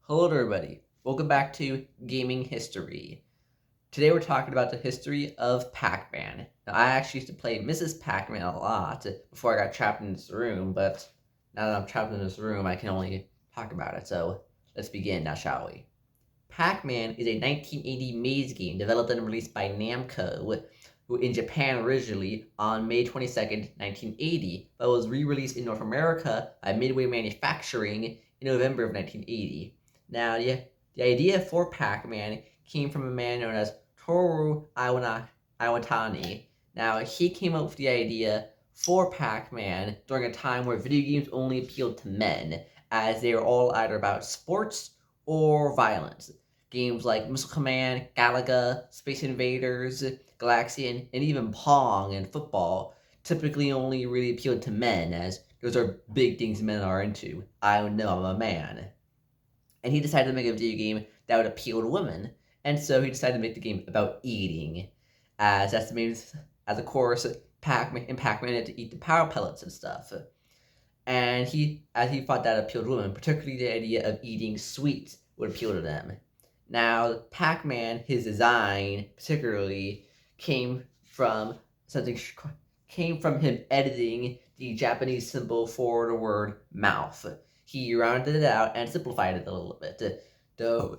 Hello everybody, welcome back to Gaming History. Today we're talking about the history of Pac-Man. Now I actually used to play Mrs. Pac-Man a lot before I got trapped in this room, but now that I'm trapped in this room I can only talk about it, so let's begin now, shall we? Pac-Man is a 1980 maze game developed and released by Namco in Japan originally on May 22nd, 1980, but was re-released in North America by Midway Manufacturing in November of 1980. Now, the idea for Pac-Man came from a man known as Toru Iwatani. Now, he came up with the idea for Pac-Man during a time where video games only appealed to men, as they were all either about sports or violence. Games like Missile Command, Galaga, Space Invaders, Galaxian, and even Pong and football typically only really appealed to men, as those are big things men are into. I know I'm a man. And he decided to make a video game that would appeal to women. And so he decided to make the game about eating, as that's the main, as of course, Pac-Man had to eat the power pellets and stuff. And as he thought that appealed to women, particularly the idea of eating sweets would appeal to them. Now, Pac-Man, his design particularly came from him editing the Japanese symbol for the word mouth. He rounded it out and simplified it a little bit. Though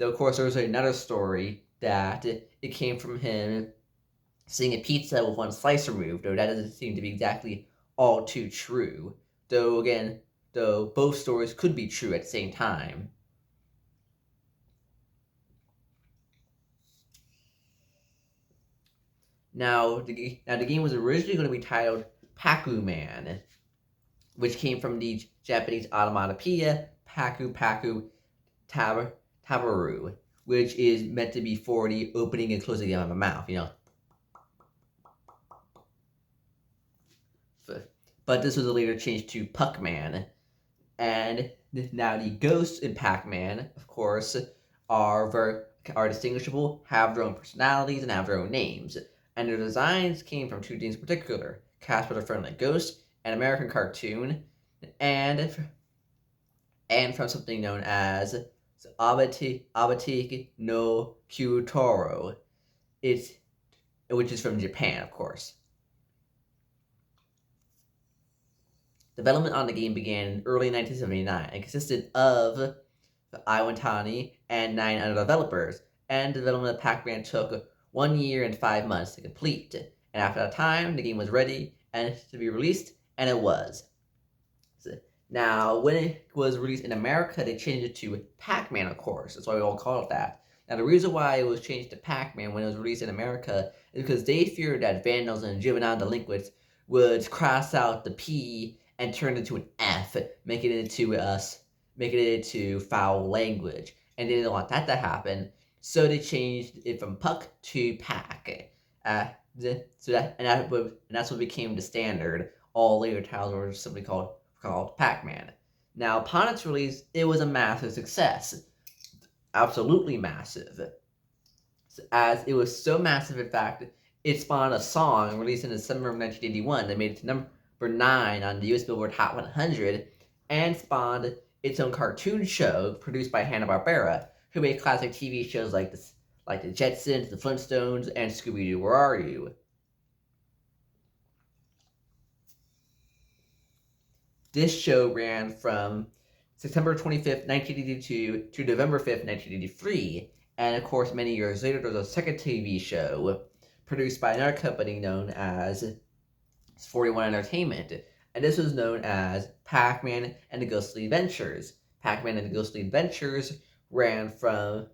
of course, there was another story that it came from him seeing a pizza with one slice removed, though that doesn't seem to be exactly all too true. Though both stories could be true at the same time. Now, the game was originally going to be titled Pac-Man, which came from the Japanese onomatopoeia Paku Paku Tabaru, which is meant to be for the opening and closing of a mouth, But this was later changed to Puck-Man. And now the ghosts in Pac-Man, of course, are distinguishable, have their own personalities, and have their own names. And their designs came from two things in particular: Casper the Friendly Ghost, an American cartoon, and from something known as Abatiki no Kyutoro, which is from Japan, of course. Development on the game began in early 1979 and consisted of Iwatani and 9 other developers, and development of Pac-Man took 1 year and 5 months to complete. And after that time, the game was ready and to be released, and it was. Now, when it was released in America, they changed it to Pac-Man, of course. That's why we all call it that. Now, the reason why it was changed to Pac-Man when it was released in America is because they feared that vandals and juvenile delinquents would cross out the P and turn it into an F, making it into foul language. And they didn't want that to happen, so they changed it from Puck to Pac. That's what became the standard. All later titles were simply called Pac-Man. Now, upon its release, it was a massive success. Absolutely massive. As it was so massive, in fact, it spawned a song released in December of 1981 that made it to number 9 on the US Billboard Hot 100, and spawned its own cartoon show produced by Hanna-Barbera, who made classic TV shows like the Jetsons, the Flintstones, and Scooby-Doo, Where Are You? This show ran from September 25th, 1982 to November 5th, 1983, and of course many years later there was a second TV show produced by another company known as 41 Entertainment, and this was known as Pac-Man and the Ghostly Adventures. Pac-Man and the Ghostly Adventures ran from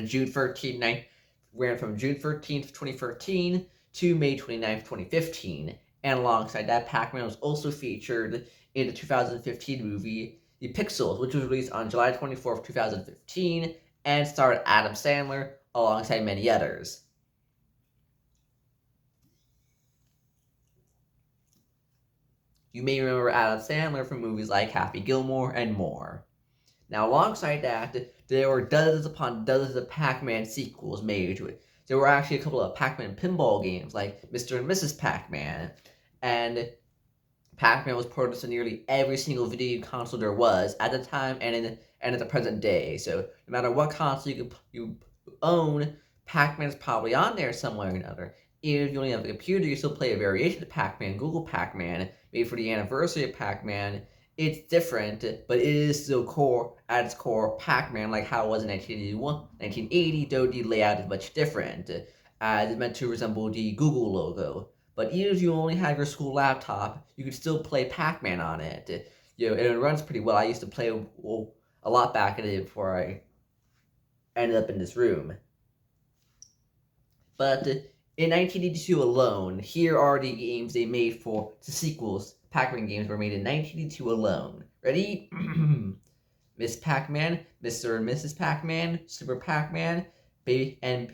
June 13th, 2013 to May 29th, 2015. And alongside that, Pac-Man was also featured in the 2015 movie The Pixels, which was released on July 24th, 2015, and starred Adam Sandler alongside many others. You may remember Adam Sandler from movies like Happy Gilmore and more. Now, alongside that, there were dozens upon dozens of Pac-Man sequels made to it. There were actually a couple of Pac-Man pinball games like Mr. and Mrs. Pac-Man, and Pac-Man was ported to nearly every single video game console there was at the time and at the present day. So no matter what console you own, Pac-Man is probably on there somewhere or another. Even if you only have a computer, you still play a variation of Pac-Man, Google Pac-Man, made for the anniversary of Pac-Man. It's different, but it is still core at its core Pac-Man, like how it was in 1981, 1980. Though the layout is much different, as it's meant to resemble the Google logo. But even if you only have your school laptop, you can still play Pac-Man on it. And it runs pretty well. I used to play a lot back in the day before I ended up in this room. But in 1982 alone, here are the games they made for the sequels. Pac-Man games were made in 1982 alone. Ready? Miss Pac-Man, Mr. and Mrs. Pac-Man, Super Pac-Man, Baby and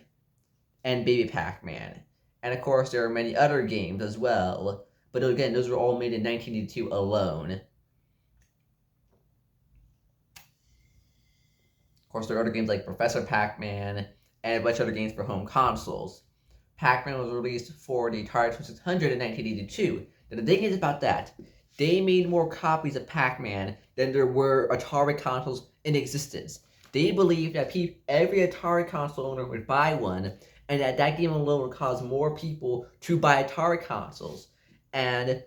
Baby Pac-Man. And of course, there are many other games as well. But again, those were all made in 1982 alone. Of course, there are other games like Professor Pac-Man and a bunch of other games for home consoles. Pac-Man was released for the Atari 2600 in 1982. Now, the thing is about that, they made more copies of Pac-Man than there were Atari consoles in existence. They believed that every Atari console owner would buy one, and that game alone would cause more people to buy Atari consoles. And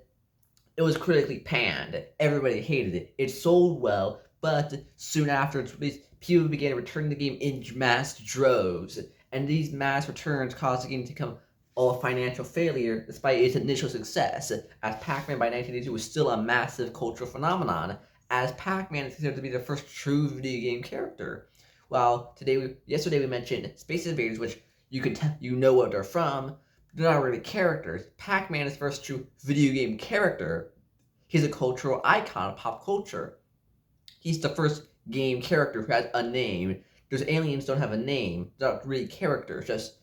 it was critically panned. Everybody hated it. It sold well, but soon after its release, people began returning the game in mass droves. And these mass returns caused the game to become a financial failure despite its initial success, as Pac-Man by 1982 was still a massive cultural phenomenon, as Pac-Man is considered to be the first true video game character. While yesterday we mentioned Space Invaders, which you know what they're from, they're not really characters. Pac-Man is the first true video game character. He's a cultural icon of pop culture. He's the first game character who has a name. Those aliens don't have a name. They're not really characters, just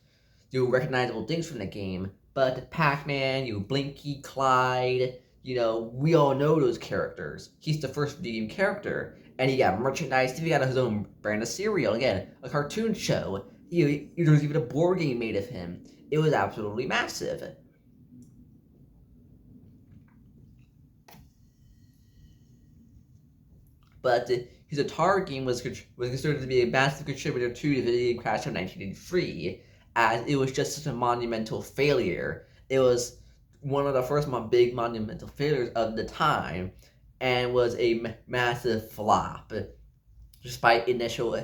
recognizable things from the game. But Pac-Man, Blinky, Clyde, we all know those characters. He's the first video game character. And he got merchandise. He got his own brand of cereal. Again, a cartoon show. There was even a board game made of him. It was absolutely massive. But his Atari game was considered to be a massive contributor to the video game crash of 1983, as it was just such a monumental failure. It was one of the first big monumental failures of the time, and was a massive flop, despite initial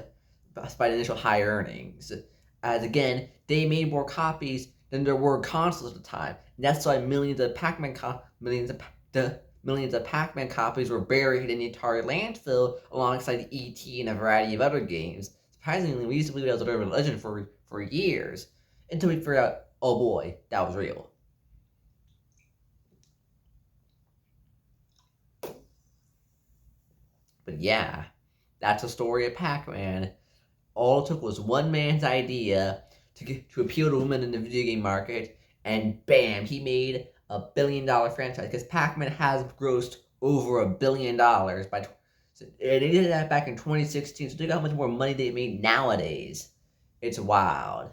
high earnings. As again, they made more copies than there were consoles at the time. And that's why millions of Pac-Man copies were buried in the Atari landfill alongside E.T. and a variety of other games. Surprisingly, we used to believe that was a urban legend for years, until we figured out, oh boy, that was real. But yeah, that's the story of Pac-Man. All it took was one man's idea to appeal to women in the video game market, and bam, he made $1 billion franchise. Because Pac-Man has grossed over $1 billion and they did that back in 2016. So think how much more money they made nowadays. It's wild.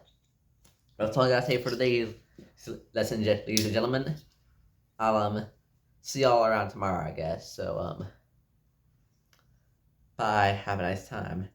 That's all I gotta say for today's lesson, ladies and gentlemen. I'll see y'all around tomorrow, I guess. So bye. Have a nice time.